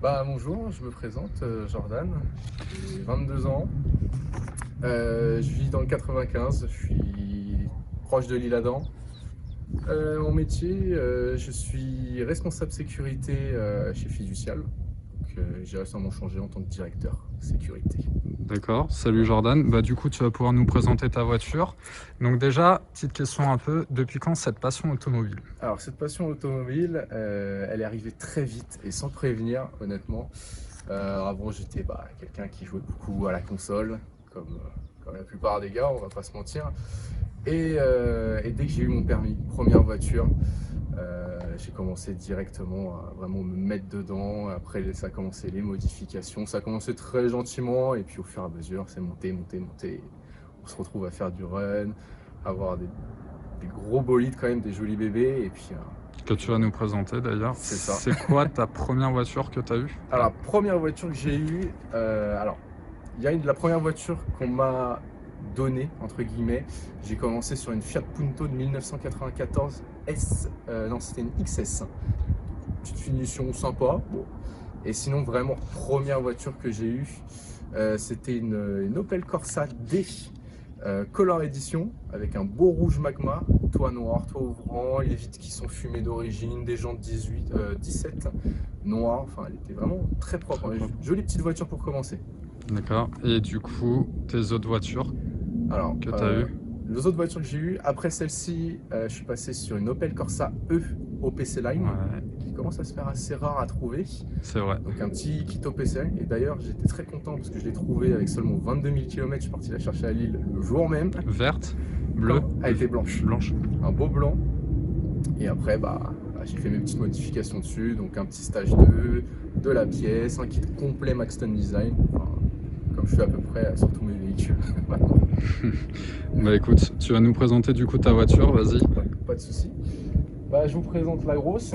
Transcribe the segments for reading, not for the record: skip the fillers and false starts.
Bonjour, je me présente, Jordan, j'ai 22 ans, je vis dans le 95, je suis proche de l'Isle-Adam. Mon métier, je suis responsable sécurité chez Fiducial, donc j'ai récemment changé en tant que directeur sécurité. D'accord, salut Jordan. Du coup, tu vas pouvoir nous présenter ta voiture. Donc déjà, petite question un peu, depuis quand cette passion automobile? Alors cette passion automobile, elle est arrivée très vite et sans prévenir, honnêtement. Avant j'étais quelqu'un qui jouait beaucoup à la console, comme la plupart des gars, on va pas se mentir. Et dès que j'ai eu mon permis, première voiture, j'ai commencé directement à vraiment me mettre dedans. Après ça a commencé les modifications, ça a commencé très gentiment et puis au fur et à mesure c'est monté, monté, monté. On se retrouve à faire du run, avoir des gros bolides quand même, des jolis bébés et puis Que tu vas nous présenter d'ailleurs. c'est ça. C'est quoi ta première voiture que tu as eue? Alors la première voiture que j'ai eue, il y a la première voiture qu'on m'a donnée entre guillemets. J'ai commencé sur une Fiat Punto de 1994 S, non c'était une XS. Petite finition sympa. Bon. Et sinon vraiment première voiture que j'ai eue, c'était une Opel Corsa D. Color Edition avec un beau rouge magma, toit noir, toit ouvrant, les vitres qui sont fumées d'origine, des jantes 17 noires, enfin elle était vraiment très propre. Très propre. Jolie petite voiture pour commencer. D'accord, et du coup, tes autres voitures Alors, que tu as eues? les autres voitures que j'ai eues, après celle-ci, je suis passé sur une Opel Corsa E OPC Line, Ouais, qui commence à se faire assez rare à trouver. c'est vrai. Donc un petit kit OPC Line, et d'ailleurs j'étais très content parce que je l'ai trouvé avec seulement 22 000 km, je suis parti la chercher à Lille le jour même. Verte, bleue, Elle était blanche. blanche. Un beau blanc. Et après, j'ai fait mes petites modifications dessus. Donc un petit stage de la pièce, un kit complet Maxton Design. Enfin, comme je fais à peu près sur tous mes véhicules maintenant. Écoute, tu vas nous présenter du coup ta voiture, vas-y. Pas de souci. Je vous présente la grosse.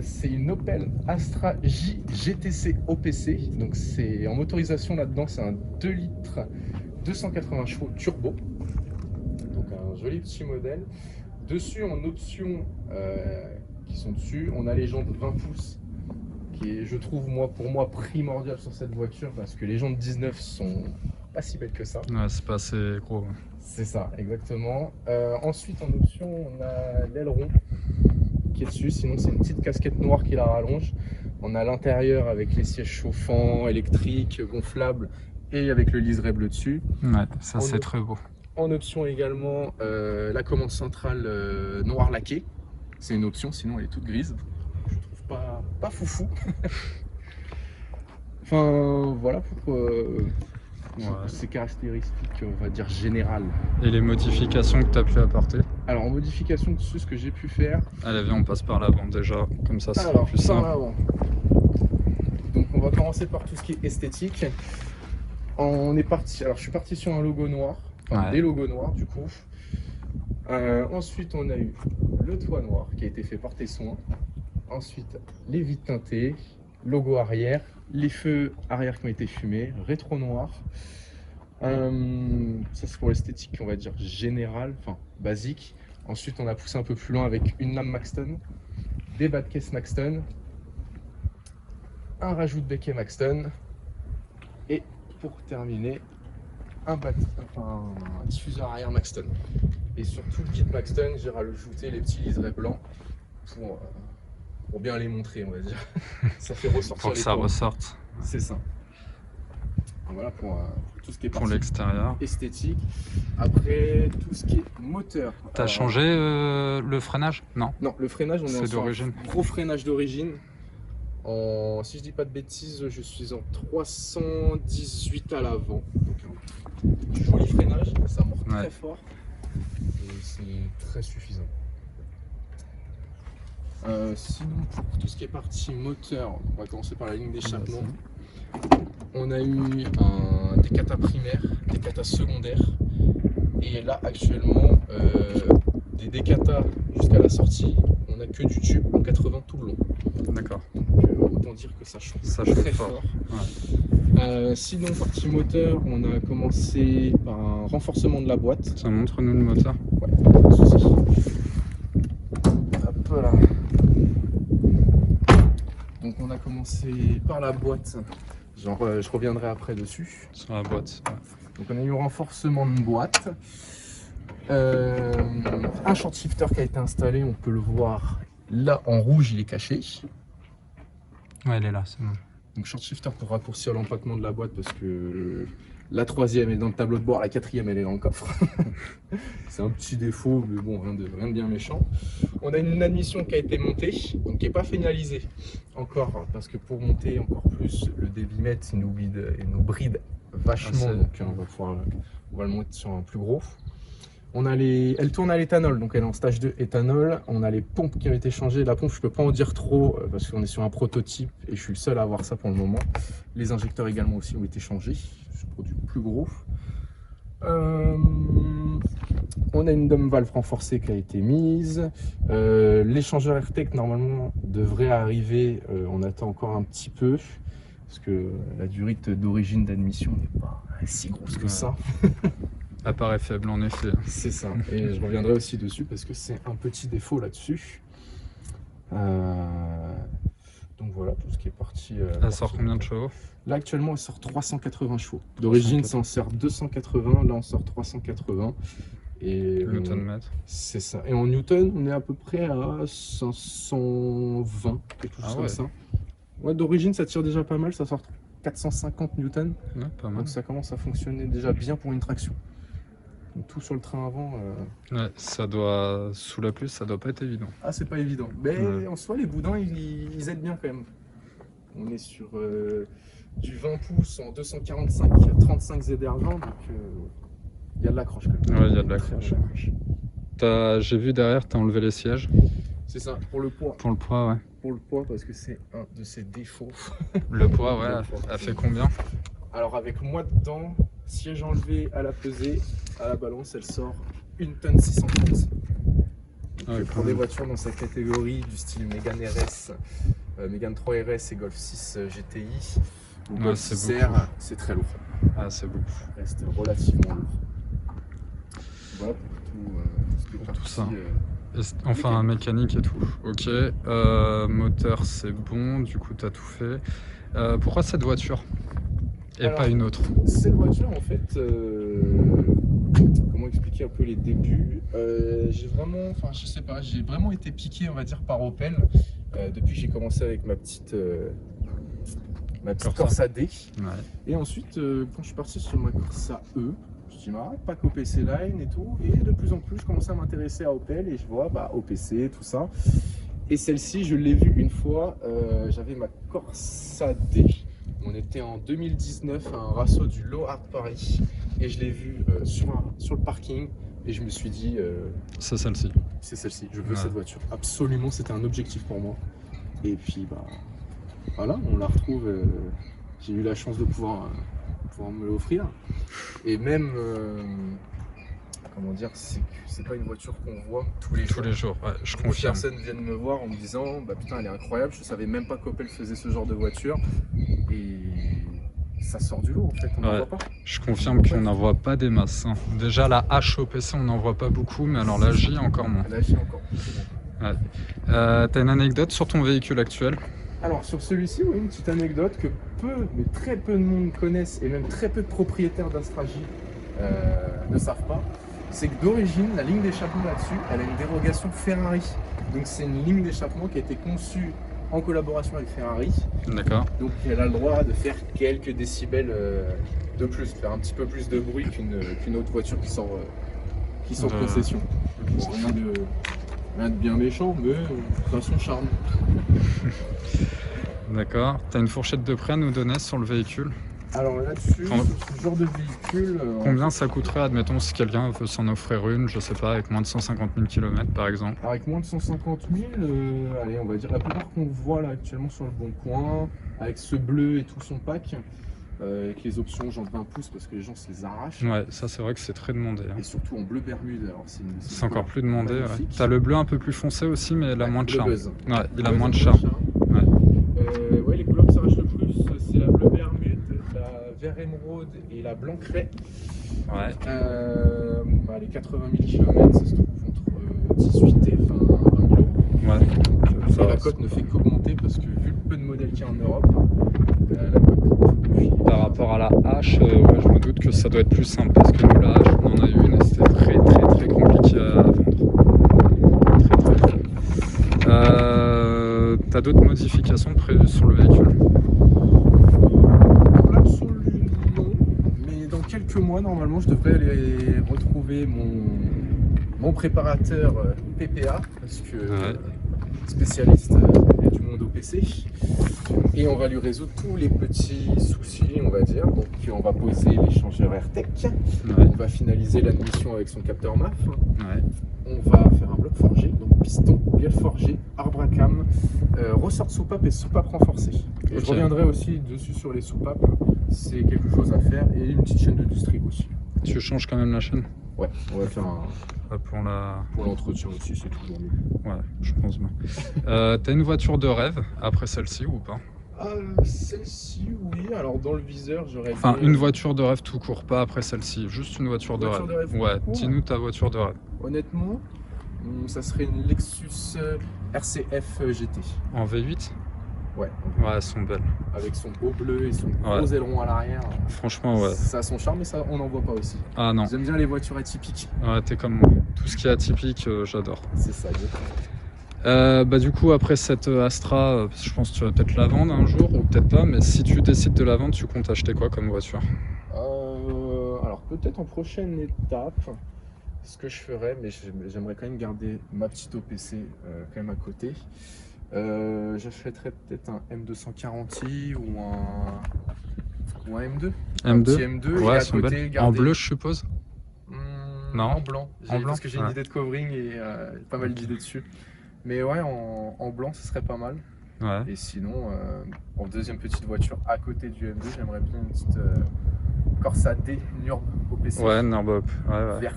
C'est une Opel Astra J GTC OPC. Donc c'est en motorisation là-dedans, c'est un 2 litres 280 chevaux turbo. Donc un joli petit modèle. Dessus, en option qui sont dessus, on a les jantes 20 pouces, qui est, je trouve, pour moi, primordial sur cette voiture, parce que les jantes 19 sont pas si belles que ça. Ouais, c'est pas assez gros. C'est ça, exactement. Ensuite, en option, on a l'aileron qui est dessus, sinon c'est une petite casquette noire qui la rallonge. On a l'intérieur avec les sièges chauffants, électriques, gonflables, et avec le liseré bleu dessus. Ouais, ça c'est très beau. En option également, la commande centrale noir laqué. C'est une option, sinon elle est toute grise. Je trouve pas foufou. Enfin voilà pour ces caractéristiques, on va dire générales. Et les modifications que tu as pu apporter? Alors en modification dessus, ce que j'ai pu faire. Allez, viens, on passe par l'avant déjà, comme ça c'est plus par simple. l'avant. Donc on va commencer par tout ce qui est esthétique. On est parti. Alors je suis parti sur un logo noir. Ouais. Des logos noirs du coup. Ensuite on a eu le toit noir qui a été fait par Tesson. Ensuite les vitres teintées, logo arrière, les feux arrière qui ont été fumés, rétro noir. Ça c'est pour l'esthétique on va dire générale, enfin basique. Ensuite on a poussé un peu plus loin avec une lame Maxton, des bas de caisse Maxton, un rajout de becquet Maxton et pour terminer un diffuseur arrière Maxton. Et sur tout le kit Maxton, j'ai rajouté les petits liserés blancs pour bien les montrer, on va dire. Ça fait ressortir pour que les ça points. ressorte. C'est ça. Voilà pour tout ce qui est Pour l'extérieur. esthétique. Après, tout ce qui est moteur. T'as changé le freinage? Non. Non, le freinage, on est sur d'origine. un gros freinage d'origine. Si je dis pas de bêtises, je suis en 318 à l'avant. Donc un joli freinage, ça mord très fort. Et c'est très suffisant. Sinon, pour tout ce qui est partie moteur, on va commencer par la ligne d'échappement. On a eu des katas primaires, des katas secondaires. Et là, actuellement, des décatas jusqu'à la sortie, on n'a que du tube en 80 tout le long. D'accord. Autant dire que ça chauffe très fort. Ouais. Sinon, partie moteur, on a commencé par un renforcement de la boîte. Ça montre-nous le moteur. Ouais, pas de soucis. Hop là. Donc on on a commencé par la boîte. Genre, je reviendrai après dessus. Sur la boîte. Ouais. Donc on a eu un renforcement de boîte. Un short shifter qui a été installé, on peut le voir là en rouge, il est caché. Ouais, elle est là, c'est bon. Donc short shifter pour raccourcir l'empattement de la boîte parce que la troisième est dans le tableau de bord, la quatrième elle est dans le coffre. C'est un petit défaut, mais bon, rien de bien méchant. On a une admission qui a été montée, donc qui n'est pas finalisée encore, parce que pour monter encore plus, le débitmètre il nous bride vachement, donc on va le monter sur un plus gros. Elle tourne à l'éthanol, donc elle est en stage 2 éthanol. On a les pompes qui ont été changées. La pompe, je peux pas en dire trop parce qu'on est sur un prototype et je suis le seul à avoir ça pour le moment. Les injecteurs également aussi ont été changés. C'est un produit plus gros. On a une dome valve renforcée qui a été mise. L'échangeur AirTech normalement devrait arriver. On attend encore un petit peu parce que la durite d'origine d'admission n'est pas si grosse que ça. Appareil faible en effet. C'est ça, et je reviendrai aussi dessus parce que c'est un petit défaut là-dessus. Donc voilà, tout ce qui est parti. Elle sort combien de chevaux? Là actuellement elle sort 380 chevaux. D'origine ça en sort 280, là on sort 380. Et Newton-mètre. C'est ça. Et en Newton on est à peu près à 520, quelque chose comme ça. Ouais, d'origine ça tire déjà pas mal, ça sort 450 Newton. Ouais, pas mal. Donc ça commence à fonctionner déjà bien pour une traction. Donc, tout sur le train avant. Ouais, ça doit, sous la pluie, ça doit pas être évident. Ah, c'est pas évident. Mais en soi, les boudins, ils aident bien quand même. On est sur du 20 pouces en 245, 35 ZR20, donc il y a de l'accroche quand même. Ouais, il y a de l'accroche. J'ai vu derrière, tu as enlevé les sièges. C'est ça, pour le poids. Pour le poids, ouais. Pour le poids, parce que c'est un de ses défauts. Le poids, ouais, elle fait combien? Alors, avec moi dedans, siège enlevé à la pesée, à la balance, elle sort 1 tonne 630. Pour des voitures dans sa catégorie du style Mégane RS, Mégane 3 RS et Golf 6 GTI ou Golf 6 R, c'est très lourd. Ah, c'est beaucoup. Ça reste relativement lourd. Voilà pour tout ça. Enfin, mécanique et tout. Ok. Moteur, c'est bon. Du coup, tu as tout fait. Pourquoi cette voiture et pas une autre? Cette voiture, en fait, comment expliquer un peu les débuts? J'ai vraiment, enfin, je sais pas, j'ai vraiment été piqué, on va dire, par Opel depuis que j'ai commencé avec ma petite Corsa D. Ouais. Et ensuite, quand je suis parti sur ma Corsa E, je me suis dit, pas qu'OPC Line et tout. Et de plus en plus, je commençais à m'intéresser à Opel et je vois OPC, tout ça. Et celle-ci, je l'ai vue une fois, j'avais ma Corsa D. On était en 2019 à un rasso du Low Art Paris et je l'ai vue sur le parking et je me suis dit c'est celle-ci. C'est celle-ci, je veux cette voiture. Absolument, c'était un objectif pour moi. Et puis voilà, on la retrouve. J'ai eu la chance de pouvoir me l'offrir. Et même, comment dire, c'est pas une voiture qu'on voit tous les jours. Tous les jours, ouais, je confirme. Personnes viennent me voir en me disant, putain, elle est incroyable, je savais même pas qu'Opel faisait ce genre de voiture. Et ça sort du lot en fait, on n'en voit pas. Je confirme qu'on n'en voit pas des masses. Hein. Déjà la HOPC, on n'en voit pas beaucoup, mais alors la J encore moins. La J encore plus. Ouais. T'as une anecdote sur ton véhicule actuel? Alors sur celui-ci, oui, une petite anecdote que mais très peu de monde connaissent et même très peu de propriétaires d'Astra J ne savent pas. C'est que d'origine, la ligne d'échappement là-dessus, elle a une dérogation Ferrari. Donc c'est une ligne d'échappement qui a été conçue en collaboration avec Ferrari. D'accord. Donc elle a le droit de faire quelques décibels de plus, faire un petit peu plus de bruit qu'une autre voiture qui sort de concession. Rien de bien méchant, mais ça a son charme. D'accord. Tu as une fourchette de prix à nous donner sur le véhicule? Alors là-dessus, sur ce genre de véhicule... Combien ça coûterait, admettons, si quelqu'un veut s'en offrir une, je sais pas, avec moins de 150 000 km par exemple? Avec moins de 150 000, allez, on va dire la plupart qu'on voit là actuellement sur le Bon Coin, avec ce bleu et tout son pack, avec les options genre 20 pouces parce que les gens se les arrachent. Ouais, ça c'est vrai que c'est très demandé. Hein. Et surtout en bleu Bermude, alors c'est encore plus demandé. Ouais. T'as le bleu un peu plus foncé aussi, mais il a moins de charme. Ouais, il a moins de charme. Ouais, les couleurs qui s'arrachent le plus, c'est la bleu Bermude, la vert émeraude et la blanc craie. Ouais. Les 80 000 km, ça se trouve entre 18 et 20 000 euros. Ouais. ça. Et la cote ne fait qu'augmenter parce que vu le peu de modèles qu'il y a en Europe, la cote Par rapport à la hache, ouais, je me doute que ça doit être plus simple parce que nous, la hache, on en a eu une et c'était très compliqué à vendre. Très. T'as d'autres modifications prévues sur le véhicule? Dans l'absolu, non. Mais dans quelques mois, normalement, je devrais aller retrouver mon préparateur PPA parce que spécialiste du monde OPC. Et on va lui résoudre tous les petits soucis, on va dire. Donc, on va poser l'échangeur AirTech. On va finaliser l'admission avec son capteur MAF. On va faire un bloc forgé, donc piston, bielle forgé, arbre à cam, ressort de soupape et soupape renforcée. Et je reviendrai aussi dessus sur les soupapes, c'est quelque chose à faire, et une petite chaîne de district aussi. Tu changes quand même la chaîne? Ouais, on va faire un... Pour l'entretien aussi, c'est toujours mieux. Ouais, je pense bien. T'as une voiture de rêve après celle-ci ou pas? Celle-ci, oui. Alors dans le viseur, j'aurais... Enfin, une voiture de rêve tout court, pas après celle-ci, juste une voiture de rêve. Ouais, dis-nous ta voiture de rêve. Honnêtement, ça serait une Lexus RCF GT. En V8? Ouais. Ouais, elles sont belles. Avec son beau bleu et son gros aileron à l'arrière. Franchement, ouais. Ça a son charme, mais ça, on n'en voit pas aussi. Ah non. J'aime bien les voitures atypiques. Ouais, t'es comme moi. Tout ce qui est atypique, j'adore. C'est ça, exactement. Bah du coup, après cette Astra, je pense que tu vas peut-être la vendre un jour, ou peut-être pas, mais si tu décides de la vendre, tu comptes acheter quoi comme voiture? Alors peut-être en prochaine étape, ce que je ferais, mais j'aimerais quand même garder ma petite OPC quand même à côté. J'achèterais peut-être un M240i ou un M2. Un petit M2 ouais, et à côté, garder... En bleu, je suppose? Non, en blanc. En blanc, parce que j'ai une idée de covering et pas mal d'idées dessus. Mais ouais, en blanc, ce serait pas mal. Ouais. Et sinon, en deuxième petite voiture à côté du M2, j'aimerais bien une petite Corsa D Nurb OPC. Ouais, Nurb,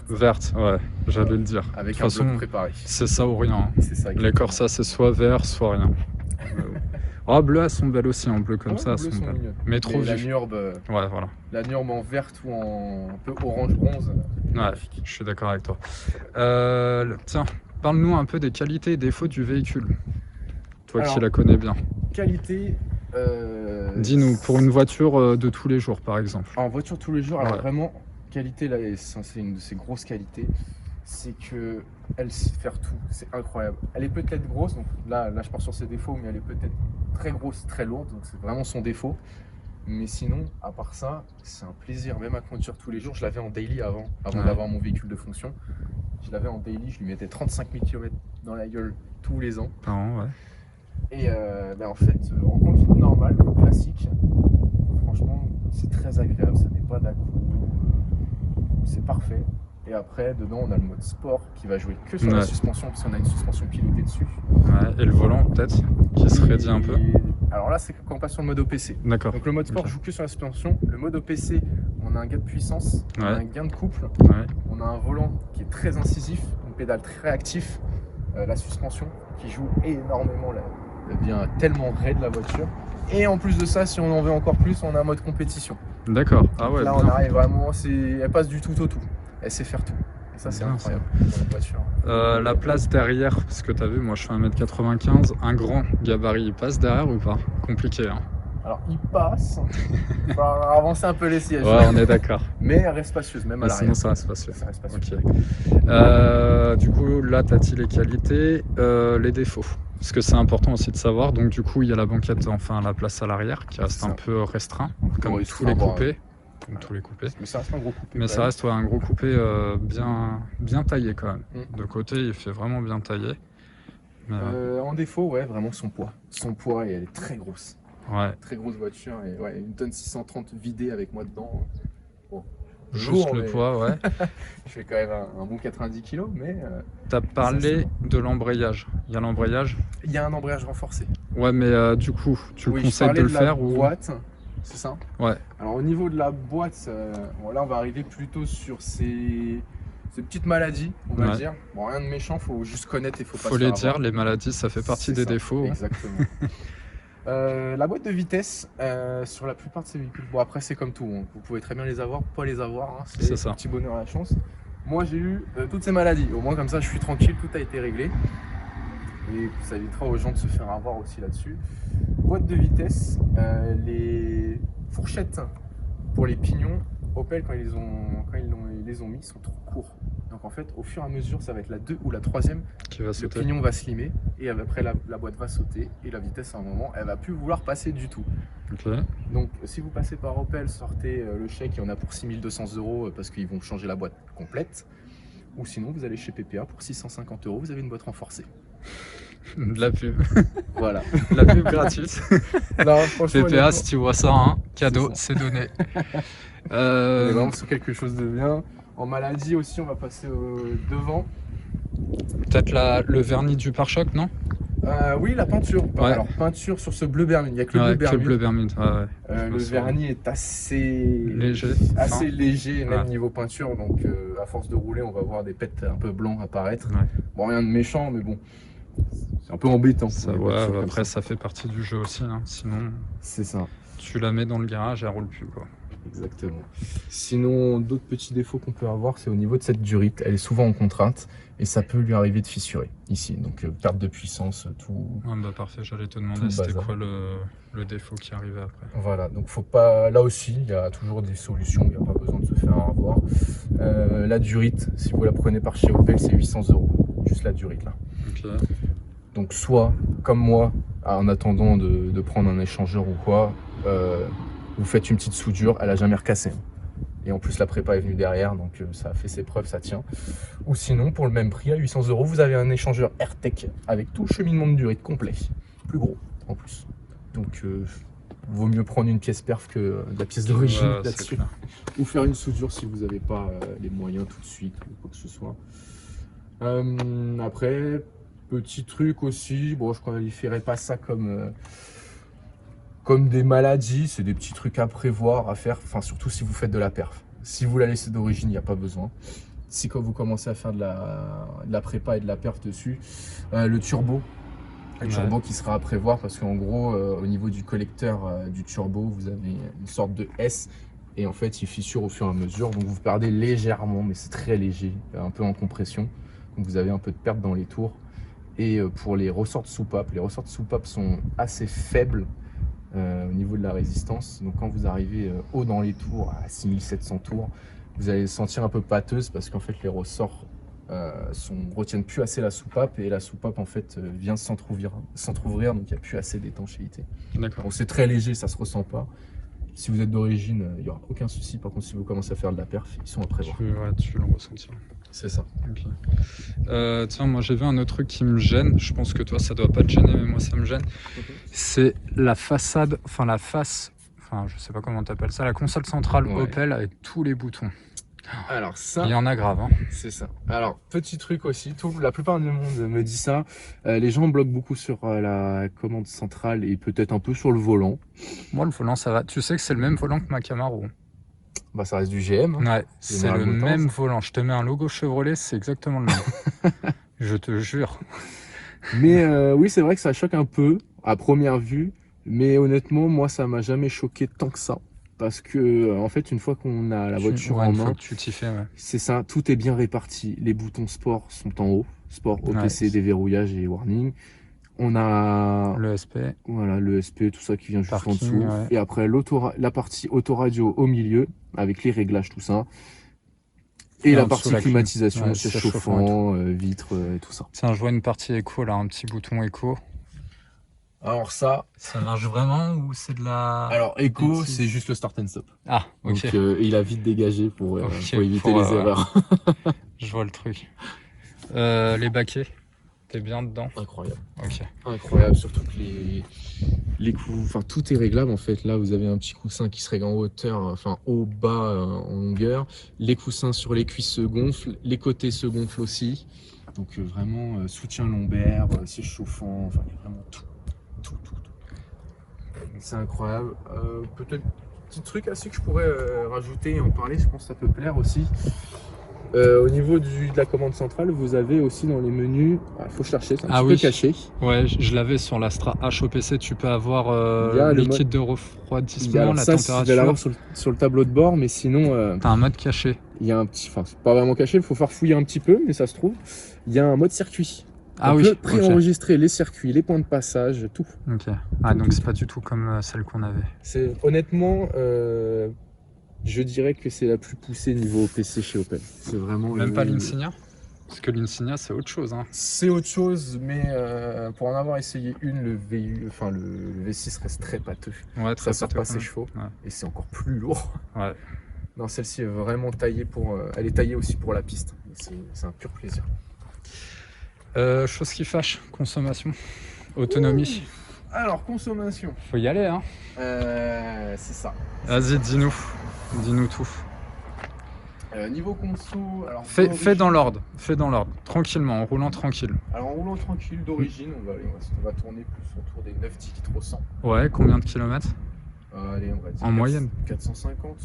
verte, ouais, j'allais le dire. Avec un bloc préparé. C'est ça ou rien. C'est ça. Les Corsa, c'est soit vert, soit rien. Oh, bleu, elles sont belles aussi, en bleu comme ça, elles sont belles. Mignonnes. Mais trop la vives. Nurb, ouais, voilà. La Nurb en verte ou en un peu orange bronze. Ouais, je suis d'accord avec toi. Tiens, parle-nous un peu des qualités et défauts du véhicule. Toi qui la connais bien. Qualité. Dis-nous, pour une voiture de tous les jours, par exemple. En voiture tous les jours, alors vraiment, qualité, là, c'est une de ses grosses qualités. C'est que elle sait faire tout, c'est incroyable. Elle est peut-être grosse, donc là je pars sur ses défauts, mais elle est peut-être très grosse, très lourde, donc c'est vraiment son défaut. Mais sinon, à part ça, c'est un plaisir, même à conduire tous les jours. Je l'avais en daily avant d'avoir mon véhicule de fonction. Je l'avais en daily, je lui mettais 35 000 km dans la gueule tous les ans. Par an, ouais. Et en fait, en conduite normale, classique, franchement, c'est très agréable, ça n'est pas d'à-coup, c'est parfait. Et après, dedans, on a le mode sport qui va jouer que sur la suspension, parce qu'on a une suspension pilotée dessus. Ouais, et le volant, peut-être, qui se raidit un peu. Alors là, c'est quand on passe sur le mode OPC. D'accord. Donc le mode sport joue que sur la suspension. Le mode OPC, on a un gain de puissance, on a un gain de couple, on a un volant qui est très incisif, une pédale très active, la suspension qui joue énormément, elle devient tellement raide la voiture. Et en plus de ça, si on en veut encore plus, on a un mode compétition. D'accord. Ah ouais. Là, on arrive vraiment, elle passe du tout au tout. Elle sait faire tout. Et ça, c'est incroyable dans la voiture. La place derrière, parce que tu as vu, moi je fais 1m95, un grand gabarit, il passe derrière ou pas? Compliqué, hein. Alors, il passe. Il va avancer un peu les sièges. Ouais, on est d'accord. Mais elle reste spacieuse, même à l'arrière. Sinon, ça reste spacieux. Ça reste spacieux. Okay. Du coup, là, tu as dit les qualités, les défauts. Parce que c'est important aussi de savoir. Donc, du coup, il y a la banquette, enfin la place à l'arrière, qui reste un peu restreint, comme tous les coupés. Comme tous les coupés. Mais ça reste un gros coupé. Mais ça reste un gros coupé bien taillé quand même. De côté, il fait vraiment bien taillé. Mais en défaut, ouais, vraiment son poids. Son poids, et elle est très grosse. Ouais. Très grosse voiture. Et ouais, une tonne 630 vidée avec moi dedans. Bon. Juste le poids, ouais. Je fais quand même un bon 90 kg, mais... T'as parlé de l'embrayage. Il y a l'embrayage? Il y a un embrayage renforcé. Ouais, mais du coup, tu le conseilles de le faire ou... boîte, c'est ça? Ouais. Alors au niveau de la boîte, là on va arriver plutôt sur ces petites maladies, on va dire. Bon, rien de méchant, faut juste connaître et faut pas se faire avoir. Les maladies, ça fait partie des défauts. Exactement. La boîte de vitesse, sur la plupart de ces véhicules, bon après c'est comme tout, hein. Vous pouvez très bien les avoir, pas les avoir, hein. C'est un petit bonheur à la chance. Moi j'ai eu toutes ces maladies, au moins comme ça je suis tranquille, tout a été réglé. et ça évitera aux gens de se faire avoir aussi là-dessus. Boîte de vitesse, les fourchettes pour les pignons, Opel quand ils les ont mis, sont trop courts. Donc en fait, au fur et à mesure, ça va être la 2 ou la 3e, le pignon va slimer et après la boîte va sauter et la vitesse à un moment, elle va plus vouloir passer du tout. Okay. Donc si vous passez par Opel, sortez le chèque, il y en a pour 6 200 € parce qu'ils vont changer la boîte complète. Ou sinon, vous allez chez PPA pour 650 €, vous avez une boîte renforcée. De la pub. Voilà. La pub gratuite. Non, franchement, PPA, si tu vois ça, hein, cadeau, c'est donné. On est vraiment sur quelque chose de bien. En maladie aussi, on va passer devant. Peut-être le vernis du pare-choc, non? Oui, la peinture. Ouais. Alors, peinture sur ce bleu Bermude. Il n'y a que le bleu Bermude. Le vernis est assez léger, même niveau peinture. Donc, à force de rouler, on va voir des pets un peu blancs apparaître. Ouais. Bon, rien de méchant, mais bon, c'est un peu embêtant. Ça, après, ça fait partie du jeu aussi. Hein. Sinon, c'est ça. Tu la mets dans le garage, elle roule plus, quoi. Exactement. Sinon, d'autres petits défauts qu'on peut avoir, c'est au niveau de cette durite. Elle est souvent en contrainte et ça peut lui arriver de fissurer ici. Donc, perte de puissance, tout. Ah bah parfait, j'allais te demander c'était quoi le défaut qui arrivait après. Voilà, donc faut pas. Là aussi, il y a toujours des solutions, il n'y a pas besoin de se faire avoir. La durite, si vous la prenez par chez Opel, c'est 800 €. Juste la durite là. Okay. Donc, soit, comme moi, en attendant de prendre un échangeur ou quoi, vous faites une petite soudure, elle a jamais recassé. Et en plus la prépa est venue derrière, donc ça a fait ses preuves, ça tient. Ou sinon, pour le même prix, à 800 €, vous avez un échangeur AirTech avec tout le cheminement de durite complet. Plus gros en plus. Donc vaut mieux prendre une pièce perf que de la pièce d'origine là-dessus. Ou faire une soudure si vous n'avez pas les moyens tout de suite ou quoi que ce soit. Après, petit truc aussi, bon je ne qualifierais pas ça comme des maladies, c'est des petits trucs à prévoir, à faire, enfin surtout si vous faites de la perf. Si vous la laissez d'origine, il n'y a pas besoin. Si quand vous commencez à faire de la prépa et de la perf dessus, le turbo qui sera à prévoir parce qu'en gros, au niveau du collecteur du turbo, vous avez une sorte de S et en fait il fissure au fur et à mesure, donc vous perdez légèrement, mais c'est très léger, un peu en compression, donc vous avez un peu de perte dans les tours. Et pour les ressorts de soupape sont assez faibles au niveau de la résistance, donc quand vous arrivez haut dans les tours à 6700 tours, vous allez sentir un peu pâteuse parce qu'en fait les ressorts retiennent plus assez la soupape et la soupape en fait vient s'entrouvrir, donc il n'y a plus assez d'étanchéité. D'accord. Donc c'est très léger, ça se ressent pas. Si vous êtes d'origine, il n'y aura aucun souci. Par contre, si vous commencez à faire de la perf, ils sont à prévoir. Tu le ressentir. C'est ça. Okay. Tiens, moi j'ai vu un autre truc qui me gêne. Je pense que toi ça doit pas te gêner, mais moi ça me gêne. C'est la façade, enfin la face, enfin je sais pas comment t'appelles ça, la console centrale Opel avec tous les boutons. Alors ça, il y en a grave, hein. C'est ça. Alors petit truc aussi, la plupart du monde me dit ça. Les gens bloquent beaucoup sur la commande centrale et peut-être un peu sur le volant. Moi le volant ça va. Tu sais que c'est le même volant que ma Camaro. Bah ça reste du GM. Hein. Ouais, c'est le même volant. Je te mets un logo Chevrolet, c'est exactement le même. Je te jure. Mais oui, c'est vrai que ça choque un peu à première vue. Mais honnêtement, moi, ça m'a jamais choqué tant que ça. Parce que, en fait, une fois qu'on a la voiture en main, tu t'y fais, c'est ça, tout est bien réparti. Les boutons sport sont en haut. Sport, OPC, déverrouillage et warning. On a le SP. Voilà, le SP, tout ça qui vient juste en dessous. Et après, la partie autoradio au milieu, avec les réglages, tout ça. Et la partie climatisation, siège chauffant, vitres et tout ça. Tiens, je vois une partie éco là, un petit bouton éco. Alors ça marche vraiment ou c'est de la... Alors éco, c'est juste le start and stop. Ah, ok. Donc il a vite dégagé pour éviter les erreurs. Je vois le truc. Les baquets, t'es bien dedans? Incroyable. Ok. Incroyable, surtout que les coups, enfin tout est réglable en fait. Là vous avez un petit coussin qui se règle en hauteur, enfin haut, bas, en longueur. Les coussins sur les cuisses se gonflent, les côtés se gonflent aussi. Donc vraiment soutien lombaire, siège chauffant, enfin il y a vraiment tout. C'est incroyable. Peut-être petit truc assez que je pourrais rajouter et en parler, je pense que ça peut plaire aussi. Au niveau de la commande centrale, vous avez aussi dans les menus, il faut chercher, c'est un petit peu caché. Ouais, je l'avais sur l'Astra HOPC, tu peux avoir liquide de refroidissement, la température. Tu vas l'avoir sur le tableau de bord, mais sinon... T'as un mode caché. Il y a un petit, enfin c'est pas vraiment caché, il faut farfouiller un petit peu, mais ça se trouve. Il y a un mode circuit. Ah On oui, peut ok. préenregistrer les circuits, les points de passage, tout. Ok. Ah, donc tout, c'est pas du tout comme celle qu'on avait. C'est honnêtement, je dirais que c'est la plus poussée niveau PC chez Opel. C'est vraiment Même pas l'Insignia? Parce que l'Insignia, c'est autre chose, hein. C'est autre chose, mais pour en avoir essayé une, le V6 reste très pâteux. Ouais, très Ça sort pâteux, pas quand ses même. chevaux Ouais. et c'est encore plus lourd. Ouais. Non, celle-ci est vraiment taillée pour. Elle est taillée aussi pour la piste. C'est un pur plaisir. Chose qui fâche, consommation, autonomie. Alors, consommation. Faut y aller, hein. C'est ça. Vas-y, dis-nous. Dis-nous tout. Niveau conso, alors Fais dans l'ordre. Fais dans l'ordre. Tranquillement, en roulant tranquille. Alors en roulant tranquille d'origine, on va tourner plus autour des 9-10 litres au 100. Ouais, combien de kilomètres? Allez, on va dire en moyenne 450.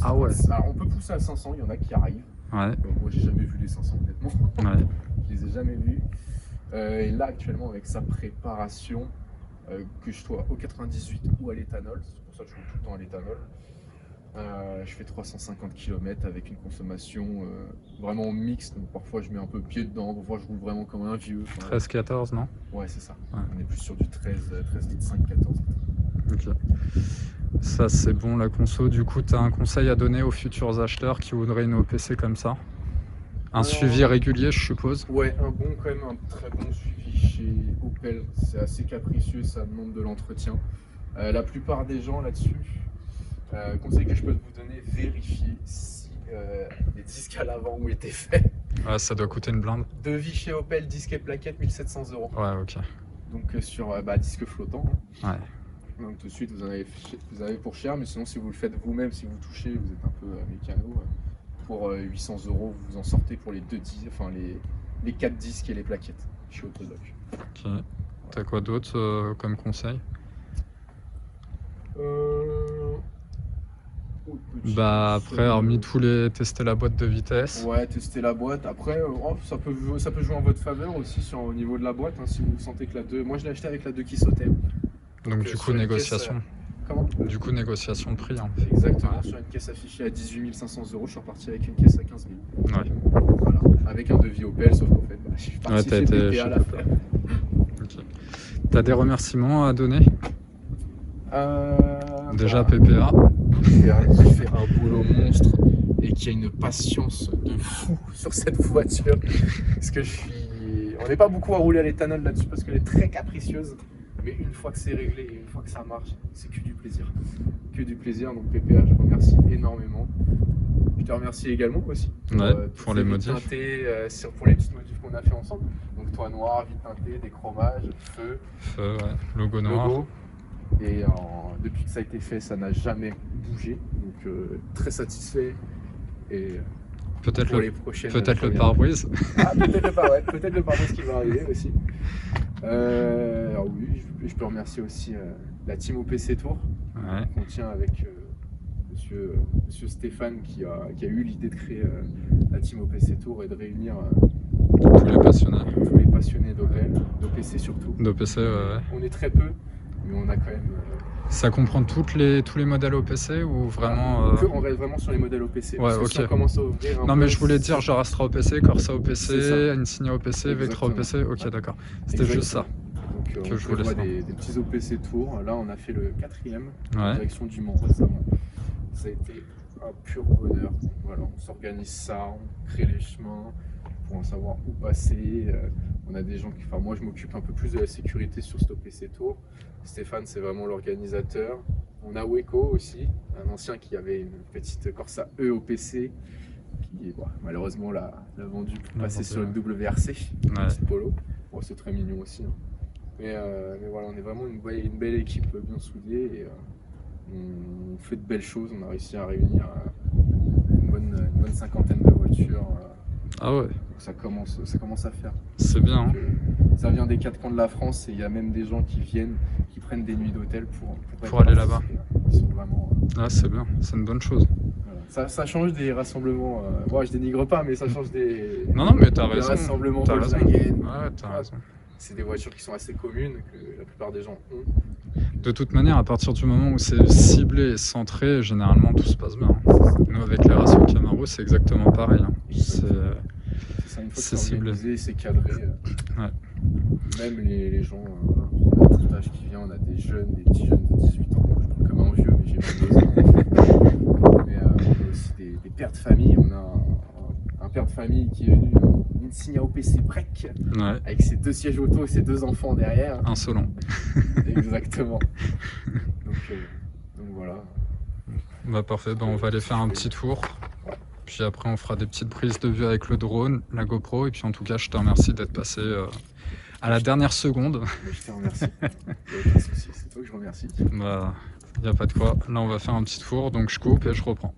Ah ouais. Alors on peut pousser à 500, il y en a qui arrivent. Ouais. Moi j'ai jamais vu les 500 honnêtement. Ouais. Je les ai jamais vus. Et là actuellement avec sa préparation, que je sois au 98 ou à l'éthanol, c'est pour ça que je roule tout le temps à l'éthanol. Je fais 350 km avec une consommation vraiment mixte, donc parfois je mets un peu pied dedans, parfois je roule vraiment comme un vieux. 13-14, non? Ouais, c'est ça. Ouais. On est plus sur du 13 litres 5, 14. Ok. Ça, c'est bon la conso. Du coup, tu as un conseil à donner aux futurs acheteurs qui voudraient une OPC comme ça? Un suivi régulier, je suppose? Ouais, quand même un très bon suivi chez Opel. C'est assez capricieux, ça demande de l'entretien. La plupart des gens là-dessus, conseil que je peux vous donner, vérifiez si les disques à l'avant ont été faits. Ouais, ça doit coûter une blinde. Devis chez Opel, disque et plaquette, 1700 €. Ouais, ok. Donc sur disque flottant. Ouais. Donc tout de suite vous en avez pour cher, mais sinon si vous le faites vous-même, si vous touchez, vous êtes un peu mécano, pour 800 €, vous en sortez pour les deux disques, enfin les 4 disques et les plaquettes chez Autodoc. Ok. T'as quoi d'autre comme conseil? Bah après, hormis tous les tester la boîte de vitesse. Ouais, tester la boîte. Après, ça peut jouer en votre faveur aussi au niveau de la boîte, hein, si vous sentez que la 2. Moi je l'ai acheté avec la 2 qui sautait. Donc du coup, négociation. Comment? Du coup, négociation de prix. Hein. Exactement, Ouais. sur une caisse affichée à 18 500 €, je suis reparti avec une caisse à 15 000. Ouais. Voilà, avec un devis Opel, sauf qu'en fait, je suis parti t'as chez été PPA chez à la faire. Ok. T'as des remerciements à donner? Déjà bah, PPA. qui fait un boulot monstre et qui a une patience de fou sur cette voiture. Parce que on n'est pas beaucoup à rouler à l'éthanol là-dessus parce qu'elle est très capricieuse. Mais une fois que c'est réglé et une fois que ça marche, c'est que du plaisir. Que du plaisir. Donc PPA, je remercie énormément. Je te remercie également aussi pour les modifs. teintés, pour les petites modifs qu'on a fait ensemble. Donc toit noir, vite teinté, des chromages, feu, Ouais. Logo noir. logo. Et depuis que ça a été fait, ça n'a jamais bougé. Donc très satisfait. Et Peut-être pour le, les prochaines. peut-être le premières. pare-brise. Ah, peut-être le pare-brise qui va arriver aussi. Alors oui, je peux remercier aussi la team OPC Tour. Ouais. On tient avec monsieur Stéphane qui a eu l'idée de créer la team OPC Tour et de réunir Tous les passionnés. tous les passionnés d'Opel, d'OPC surtout. D'OPC, ouais. On est très peu, mais on a quand même. Ça comprend tous les modèles OPC ou vraiment On reste vraiment sur les modèles OPC. Ouais, parce que ok. si on commence à ouvrir un Non, peu, mais je voulais dire genre Astra OPC, Corsa C'est OPC, ça. Insignia OPC, Vectra Exactement. OPC. Ok, d'accord. C'était juste ça. Donc que on je voulais prévoit savoir. des petits OPC tours. Là, on a fait le 4e en Ouais. direction du Mans récemment. Ça a été un pur bonheur. Voilà, on s'organise ça, on crée les chemins pour en savoir où passer. On a des gens qui. Enfin, moi, je m'occupe un peu plus de la sécurité sur cet OPC tour. Stéphane, c'est vraiment l'organisateur. On a Weko aussi, un ancien qui avait une petite Corsa EOPC qui malheureusement l'a vendu pour passer sur une WRC, une Ouais. petite Polo. Bon, c'est très mignon aussi. Hein. Mais voilà, on est vraiment une belle équipe bien soudée et on fait de belles choses. On a réussi à réunir une bonne cinquantaine de voitures. Ah ouais, Donc ça commence à faire. c'est bien. Hein. Donc, ça vient des quatre coins de la France et il y a même des gens qui viennent, qui prennent des nuits d'hôtel pour aller là-bas. Ils sont vraiment. Ah, c'est bien, c'est une bonne chose. Voilà. Ça change des rassemblements. Moi, je dénigre pas, mais ça change des. Non, mais t'as des raison. rassemblements T'as raison. Volkswagen. Ouais, t'as raison. C'est des voitures qui sont assez communes, que la plupart des gens ont. De toute manière, à partir du moment où c'est ciblé et centré, généralement tout se passe bien. Nous, avec les rations Camaro, c'est exactement pareil. Hein. C'est ça, une fois que c'est c'est ciblé. organisé, c'est cadré. Ouais. Même les gens, on a tout âge qui vient, on a des jeunes, des petits jeunes de 18 ans. Je trouve comme un vieux, mais j'ai 22 ans. Mais on a aussi des pères de famille. On a un père de famille qui est venu Insignia OPC Break avec ses 2 sièges auto et ses 2 enfants derrière. Insolent. Exactement. Donc voilà. Bah parfait, on va aller faire un petit tour. Ouais. Puis après on fera des petites prises de vue avec le drone, la GoPro. Et puis en tout cas je te remercie d'être passé à la dernière seconde. Mais je te remercie. Aucun souci, c'est toi que je remercie. Bah y a pas de quoi. Là on va faire un petit tour, donc je coupe et je reprends.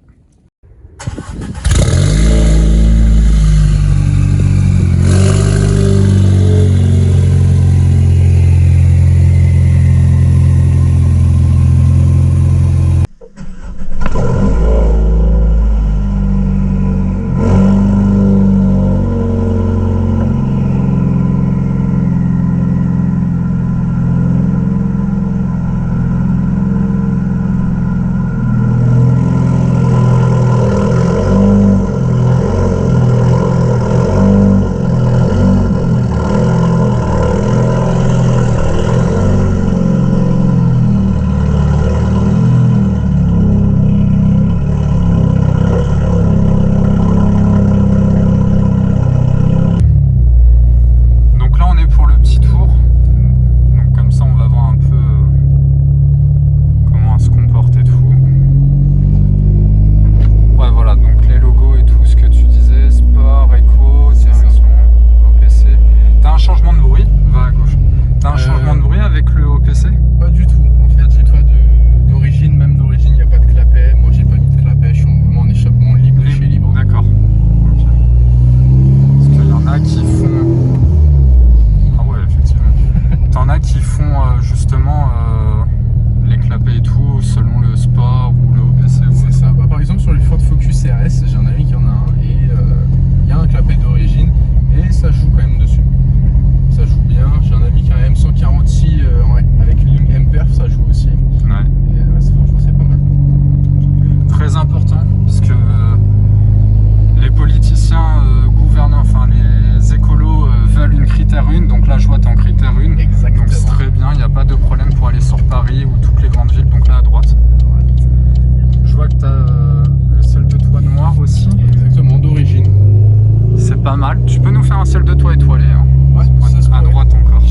Pas mal. Tu peux nous faire un ciel de toit étoilé, hein, ouais, à droite encore.